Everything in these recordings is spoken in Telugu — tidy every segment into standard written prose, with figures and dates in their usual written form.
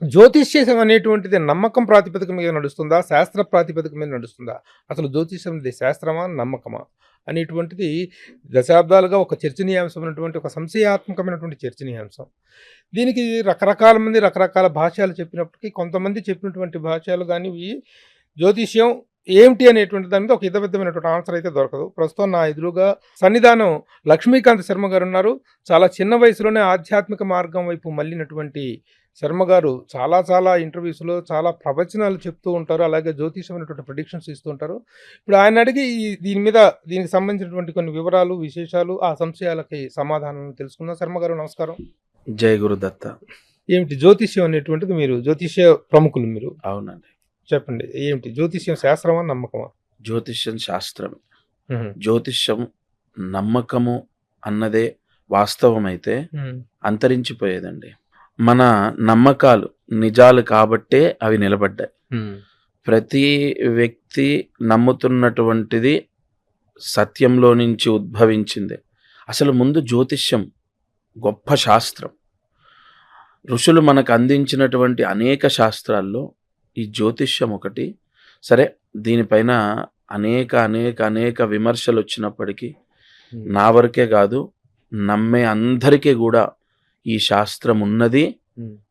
జ్యోతిష్యం అనేటువంటిది నమ్మకం ప్రాతిపదిక మీద నడుస్తుందా? శాస్త్ర ప్రాతిపదిక మీద నడుస్తుందా? అసలు జ్యోతిష్యం ఇది శాస్త్రమా? నమ్మకమా? అనేటువంటిది దశాబ్దాలుగా ఒక చర్చనీయాంశమైనటువంటి ఒక సంశయాత్మకమైనటువంటి చర్చనీయాంశం. దీనికి రకరకాల మంది రకరకాల భాష్యాలు చెప్పినప్పటికీ కొంతమంది చెప్పినటువంటి భాష్యాలు గానివి జ్యోతిష్యం ఏమిటి అనేటువంటి దాని మీద ఒక హితబద్ధమైనటువంటి ఆన్సర్ అయితే దొరకదు. ప్రస్తుతం నా ఎదురుగా సన్నిధానం లక్ష్మీకాంత్ శర్మ గారున్నారు. చాలా చిన్న వయసులోనే ఆధ్యాత్మిక మార్గం వైపు మళ్ళినటువంటి శర్మ గారు చాలా చాలా ఇంటర్వ్యూస్‌లో చాలా ప్రవచనాలు చెప్తూ ఉంటారు. అలాగే జ్యోతిషమైనటువంటి ప్రిడిక్షన్స్ ఇస్తూ ఉంటారు. ఇప్పుడు ఆయన అడిగి దీనికి సంబంధించినటువంటి కొన్ని వివరాలు, విశేషాలు, ఆ సంశయాలకి సమాధానం తెలుసుకుందాం. శర్మ గారు నమస్కారం. జై గురుదత్త. ఏమిటి జ్యోతిష్యం అనేటువంటిది మీరు జ్యోతిష్య ప్రముఖులు మీరు. అవునండి. చెప్పండి. ఏమిటి జ్యోతిష్యం శాస్త్రమా? నమ్మకమా? జ్యోతిష్యం శాస్త్రమే. హుహు. జ్యోతిష్యం నమ్మకము అన్నదే వాస్తవమైతే హ్మ్. అంతరించిపోయేదండి. మన నమ్మకాలు నిజాలు కాబట్టే అవి నిలబడ్డాయి. హ్మ్. ప్రతి వ్యక్తి నమ్ముతున్నటువంటిది సత్యంలో నుంచి ఉద్భవించిందే. అసలు ముందు జ్యోతిష్యం గొప్ప శాస్త్రం. ఋషులు మనకు అందించినటువంటి అనేక శాస్త్రాల్లో ఈ జ్యోతిష్యం ఒకటి. సరే, దీనిపైన అనేక విమర్శలు వచ్చినప్పటికీ నా వరకే కాదు, నమ్మే అందరికీ కూడా ఈ శాస్త్రం ఉన్నది.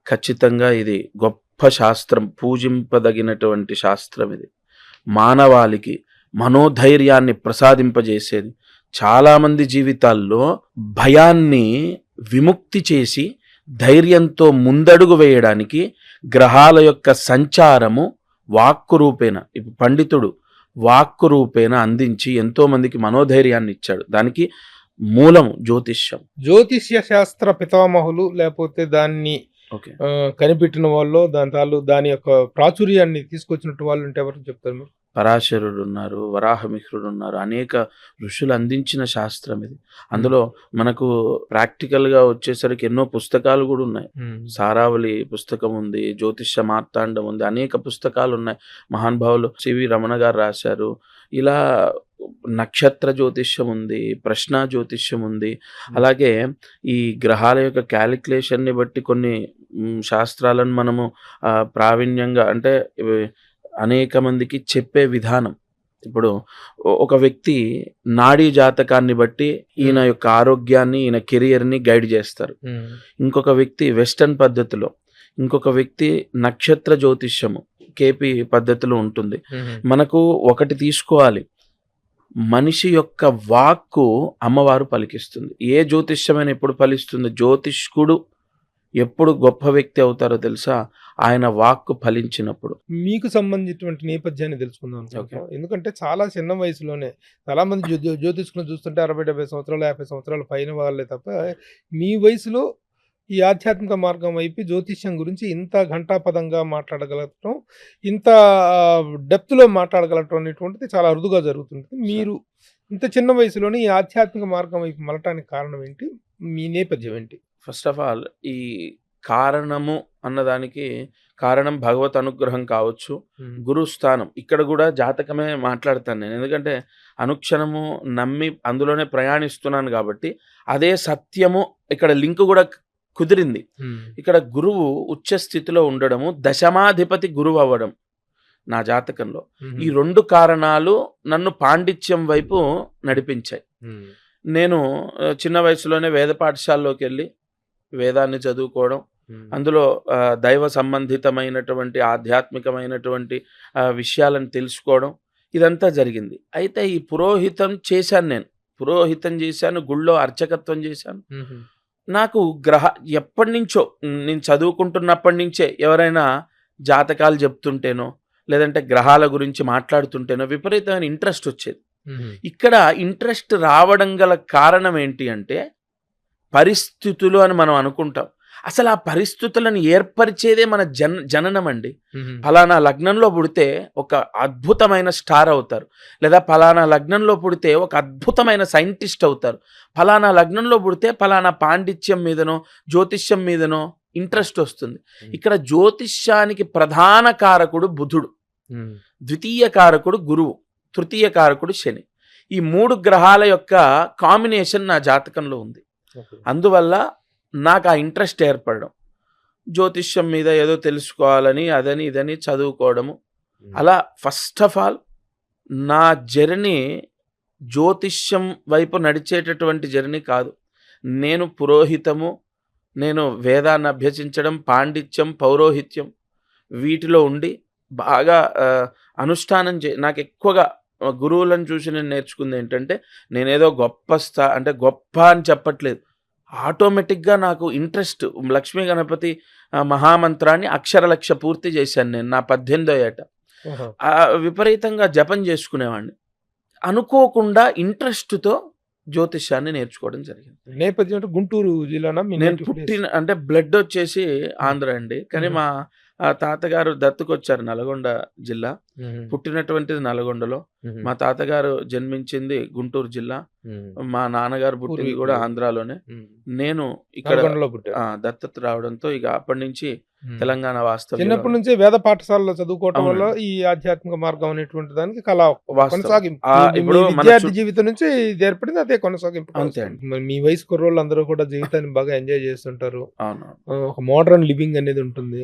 ఖచ్చితంగా ఇది గొప్ప శాస్త్రం, పూజింపదగినటువంటి శాస్త్రం. ఇది మానవాళికి మనోధైర్యాన్ని ప్రసాదింపజేసేది. చాలామంది జీవితాల్లో భయాన్ని విముక్తి చేసి ధైర్యంతో ముందడుగు వేయడానికి గ్రహాల యొక్క సంచారము వాక్కు రూపేణ, ఇప్పుడు పండితుడు వాక్కు రూపేణ అందించి ఎంతో మందికి మనోధైర్యాన్ని ఇచ్చాడు. దానికి మూలం జ్యోతిష్యం. జ్యోతిష్య శాస్త్ర పితామహులు లేకపోతే దాన్ని ఓకే. కనిపెట్టిన వాళ్ళు దాని యొక్క ప్రాచుర్యాన్ని తీసుకొచ్చినట్టు వాళ్ళు ఉంటే ఎవరు చెప్తారు మీరు? పరాశరుడు ఉన్నారు, వరాహమిహ్రుడు ఉన్నారు. అనేక ఋషులు అందించిన శాస్త్రం ఇది. అందులో మనకు ప్రాక్టికల్గా వచ్చేసరికి ఎన్నో పుస్తకాలు కూడా ఉన్నాయి. సారావళి పుస్తకం ఉంది, జ్యోతిష్య మార్తాండం ఉంది, అనేక పుస్తకాలు ఉన్నాయి. మహానుభావులు సివి రమణ గారు రాశారు. ఇలా నక్షత్ర జ్యోతిష్యం ఉంది, ప్రశ్న జ్యోతిష్యం ఉంది. అలాగే ఈ గ్రహాల యొక్క క్యాలిక్యులేషన్ని బట్టి కొన్ని శాస్త్రాలను మనము ప్రావీణ్యంగా, అంటే అనేక మందికి చెప్పే విధానం. ఇప్పుడు ఒక వ్యక్తి నాడీ జాతకాన్ని బట్టి ఈయన యొక్క ఆరోగ్యాన్ని, ఈయన కెరియర్ని గైడ్ చేస్తారు. ఇంకొక వ్యక్తి వెస్టర్న్ పద్ధతిలో, ఇంకొక వ్యక్తి నక్షత్ర జ్యోతిష్యము కేపీ పద్ధతిలో ఉంటుంది. మనకు ఒకటి తీసుకోవాలి, మనిషి యొక్క వాక్కు అమ్మవారు పలికిస్తుంది. ఏ జ్యోతిష్యమైన ఎప్పుడు ఫలిస్తుంది? జ్యోతిష్కుడు ఎప్పుడు గొప్ప వ్యక్తి అవుతారో తెలుసా? ఆయన వాక్కు ఫలించినప్పుడు. మీకు సంబంధించినటువంటి నేపథ్యాన్ని తెలుసుకుందాం అనుకుంటున్నాం. ఎందుకంటే చాలా చిన్న వయసులోనే చాలా మంది జ్యోతిష్కులను చూస్తుంటే 60-70 సంవత్సరాలు 50 సంవత్సరాలు పైన వాళ్ళే తప్ప మీ వయసులో ఈ ఆధ్యాత్మిక మార్గం వైపు జ్యోతిష్యం గురించి ఇంత ఘంటాపదంగా మాట్లాడగలగటం, ఇంత డెప్త్లో మాట్లాడగలగటం అనేటువంటిది చాలా అరుదుగా జరుగుతుంది. మీరు ఇంత చిన్న వయసులోనే ఈ ఆధ్యాత్మిక మార్గం వైపు మలటానికి కారణం ఏంటి? మీ నేపథ్యం ఏంటి? ఫస్ట్ ఆఫ్ ఆల్, ఈ కారణము అన్నదానికి కారణం భగవత్ అనుగ్రహం కావచ్చు, గురు స్థానం. ఇక్కడ కూడా జాతకమే మాట్లాడతాను నేను, ఎందుకంటే అనుక్షణము నమ్మి అందులోనే ప్రయాణిస్తున్నాను కాబట్టి అదే సత్యము. ఇక్కడ లింక్ కూడా కుదిరింది. ఇక్కడ గురువు ఉచ్చ స్థితిలో ఉండడము, దశమాధిపతి గురువు అవ్వడం నా జాతకంలో. ఈ రెండు కారణాలు నన్ను పాండిత్యం వైపు నడిపించాయి. నేను చిన్న వయసులోనే వేద పాఠశాలలోకి వెళ్ళి వేదాన్ని చదువుకోవడం, అందులో దైవ సంబంధితమైనటువంటి ఆధ్యాత్మికమైనటువంటి విషయాలను తెలుసుకోవడం, ఇదంతా జరిగింది. అయితే ఈ పురోహితం చేశాను, గుళ్ళో అర్చకత్వం చేశాను. నాకు ఎప్పటి నుంచో, నేను చదువుకుంటున్నప్పటి నుంచే ఎవరైనా జాతకాలు చెప్తుంటేనో లేదంటే గ్రహాల గురించి మాట్లాడుతుంటేనో విపరీతమైన ఇంట్రెస్ట్ వచ్చేది. ఇక్కడ ఇంట్రెస్ట్ రావడం గల కారణం ఏంటి అంటే పరిస్థితులు అని మనం అనుకుంటాం. అసలు ఆ పరిస్థితులను ఏర్పరిచేదే మన జననం అండి. ఫలానా లగ్నంలో పుడితే ఒక అద్భుతమైన స్టార్ అవుతారు, లేదా ఫలానా లగ్నంలో పుడితే ఒక అద్భుతమైన సైంటిస్ట్ అవుతారు, ఫలానా లగ్నంలో పుడితే ఫలానా పాండిత్యం మీదనో జ్యోతిష్యం మీదనో ఇంట్రెస్ట్ వస్తుంది. ఇక్కడ జ్యోతిష్యానికి ప్రధాన కారకుడు బుధుడు, ద్వితీయ కారకుడు గురువు, తృతీయ కారకుడు శని. ఈ 3 గ్రహాల యొక్క కాంబినేషన్ నా జాతకంలో ఉంది. అందువల్ల నాకు ఆ ఇంట్రెస్ట్ ఏర్పడడం. జ్యోతిష్యం మీద ఏదో తెలుసుకోవాలని అదని ఇదని చదువుకోవడము. అలా ఫస్ట్ ఆఫ్ ఆల్ నా జర్నీ జ్యోతిష్యం వైపు నడిచేటటువంటి జర్నీ కాదు. నేను పురోహితము, నేను వేదాన్ని అభ్యసించడం, పాండిత్యం, పౌరోహిత్యం వీటిలో ఉండి బాగా అనుష్ఠానం నాకు ఎక్కువగా గురువులను చూసి నేను నేర్చుకుంది ఏంటంటే, నేనేదో అంటే గొప్ప అని చెప్పట్లేదు. ఆటోమేటిక్గా నాకు ఇంట్రెస్ట్. లక్ష్మీ గణపతి మహామంత్రాన్ని అక్షరలక్ష పూర్తి చేశాను నేను నా 18వ ఏట. విపరీతంగా జపం చేసుకునేవాడిని. అనుకోకుండా ఇంట్రెస్ట్తో జ్యోతిష్యాన్ని నేర్చుకోవడం జరిగింది. నేపథ్యం అంటే గుంటూరు జిల్లానా? నేను అంటే బ్లడ్ వచ్చేసి ఆంధ్ర అండి, కానీ మా తాతగారు దత్తుకొచ్చారు నల్గొండ జిల్లా. పుట్టినటువంటిది నల్గొండలో. మా తాతగారు జన్మించింది గుంటూరు జిల్లా. మా నాన్నగారు పుట్టింది కూడా ఆంధ్రాలోనే. నేను ఇక్కడ దత్తత రావడంతో ఇక అప్పటి నుంచి తెలంగాణ వాస్తవం. చిన్నప్పటి నుంచి వేద పాఠశాలలో చదువుకోవటం వల్ల ఈ ఆధ్యాత్మిక మార్గం అనేటువంటి దానికి కళ కొనసాగింపు. ఇప్పుడు విద్యార్థి జీవితం నుంచి ఇది ఏర్పడింది, అదే కొనసాగింపు. అంతే అండి. మీ వయసు కుర్రోళ్ళు అందరూ కూడా జీవితాన్ని బాగా ఎంజాయ్ చేస్తుంటారు. ఒక మోడర్న్ లివింగ్ అనేది ఉంటుంది.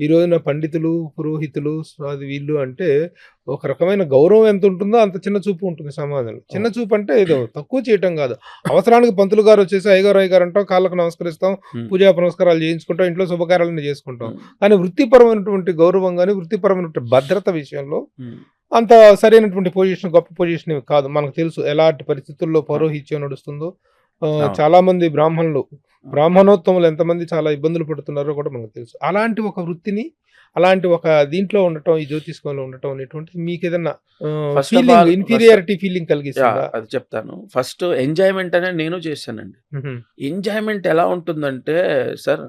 ఈ రోజున పండితులు, పురోహితులు, అది వీళ్ళు అంటే ఒక రకమైన గౌరవం ఎంత ఉంటుందో అంత చిన్న చూపు ఉంటుంది సమాజంలో. చిన్న చూపు అంటే ఏదో తక్కువ చేయటం కాదు. అవసరానికి పంతులు గారు వచ్చేసి అయ్యగారు అంటాం, కాళ్ళకు నమస్కరిస్తాం, పూజా పునస్కారాలు చేయించుకుంటాం, ఇంట్లో శుభకార్యాలను చేసుకుంటాం. కానీ వృత్తిపరమైనటువంటి గౌరవం కానీ వృత్తిపరమైనటువంటి భద్రత విషయంలో అంత సరైనటువంటి పొజిషన్, గొప్ప పొజిషన్ కాదు. మనకు తెలుసు ఎలాంటి పరిస్థితుల్లో పౌరోహిత్యం నడుస్తుందో. చాలా మంది బ్రాహ్మణోత్తములు ఎంతమంది చాలా ఇబ్బందులు పడుతున్నారో కూడా మనకు తెలుసు. అలాంటి ఒక వృత్తిని, అలాంటి ఒక దీంట్లో ఉండటం, ఈ జ్యోతిష్కంలో ఉండటం అనేటువంటి మీకు ఏదన్నా ఇన్ఫీరియారిటీ ఫీలింగ్ కలిగిస్తుందా? అది చెప్తాను. ఫస్ట్ ఎంజాయ్మెంట్ అనేది నేను చేశానండి. ఎంజాయ్మెంట్ ఎలా ఉంటుందంటే సార్,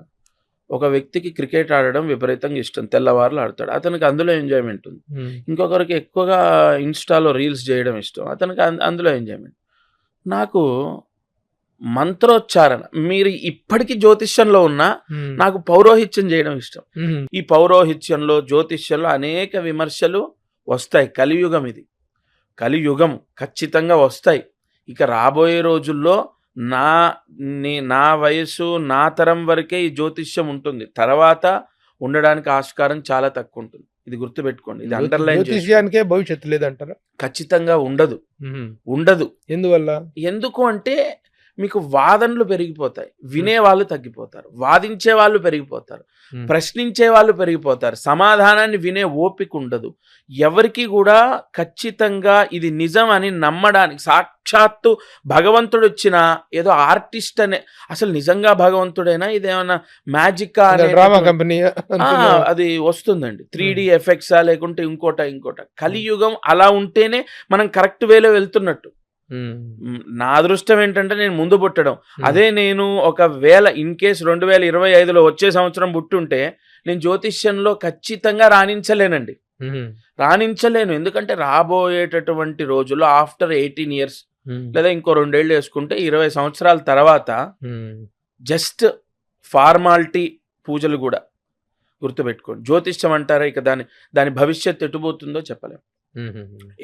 ఒక వ్యక్తికి క్రికెట్ ఆడడం విపరీతంగా ఇష్టం, తెల్లవారులు ఆడతాడు, అతనికి అందులో ఎంజాయ్మెంట్ ఉంది. ఇంకొకరికి ఎక్కువగా ఇన్స్టాలో రీల్స్ చేయడం ఇష్టం, అతనికి అందులో ఎంజాయ్మెంట్. నాకు మంత్రోచ్చారణ, మీరు ఇప్పటికీ జ్యోతిష్యంలో ఉన్నా నాకు పౌరోహిత్యం చేయడం ఇష్టం. ఈ పౌరోహిత్యంలో, జ్యోతిష్యంలో అనేక విమర్శలు వస్తాయి. కలియుగం ఇది, కలియుగం ఖచ్చితంగా వస్తాయి. ఇక రాబోయే రోజుల్లో నా వయసు, నా తరం వరకే ఈ జ్యోతిష్యం ఉంటుంది. తర్వాత ఉండడానికి ఆస్కారం చాలా తక్కువ ఉంటుంది. ఇది గుర్తుపెట్టుకోండి. ఇది అండర్లైన్. జ్యోతిష్యానికే భవిష్యత్తు లేదంటారా? ఖచ్చితంగా ఉండదు. ఎందువల్ల? ఎందుకు అంటే మీకు వాదనలు పెరిగిపోతాయి, వినేవాళ్ళు తగ్గిపోతారు, వాదించే వాళ్ళు పెరిగిపోతారు, ప్రశ్నించే వాళ్ళు పెరిగిపోతారు, సమాధానాన్ని వినే ఓపిక ఉండదు. ఎవరికి కూడా ఖచ్చితంగా ఇది నిజం అని నమ్మడానికి, సాక్షాత్తు భగవంతుడు వచ్చిన ఏదో ఆర్టిస్ట్ అనే, అసలు నిజంగా భగవంతుడైనా ఇదేమన్నా మ్యాజిక్ డ్రామా కంపెనీ అది వస్తుందండి, 3D ఎఫెక్ట్సా లేకుంటే ఇంకోట. కలియుగం అలా ఉంటేనే మనం కరెక్ట్ వేలో వెళ్తున్నట్టు. నా అదృష్టం ఏంటంటే నేను ముందు పుట్టడం. అదే నేను ఒకవేళ ఇన్ కేస్ 2025లో వచ్చే సంవత్సరం పుట్టుంటే నేను జ్యోతిష్యంలో ఖచ్చితంగా రాణించలేను. ఎందుకంటే రాబోయేటటువంటి రోజుల్లో ఆఫ్టర్ 18 years లేదా ఇంకో 2 ఏళ్ళు వేసుకుంటే 20 సంవత్సరాల తర్వాత జస్ట్ ఫార్మాలిటీ పూజలు కూడా. గుర్తుపెట్టుకోండి, జ్యోతిష్యం అంటారా ఇక దాని భవిష్యత్తు ఎటుపోతుందో చెప్పలేము.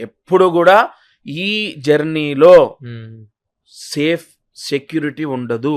ఎప్పుడు కూడా ఈ జర్నీలో సేఫ్ సెక్యూరిటీ ఉండదు.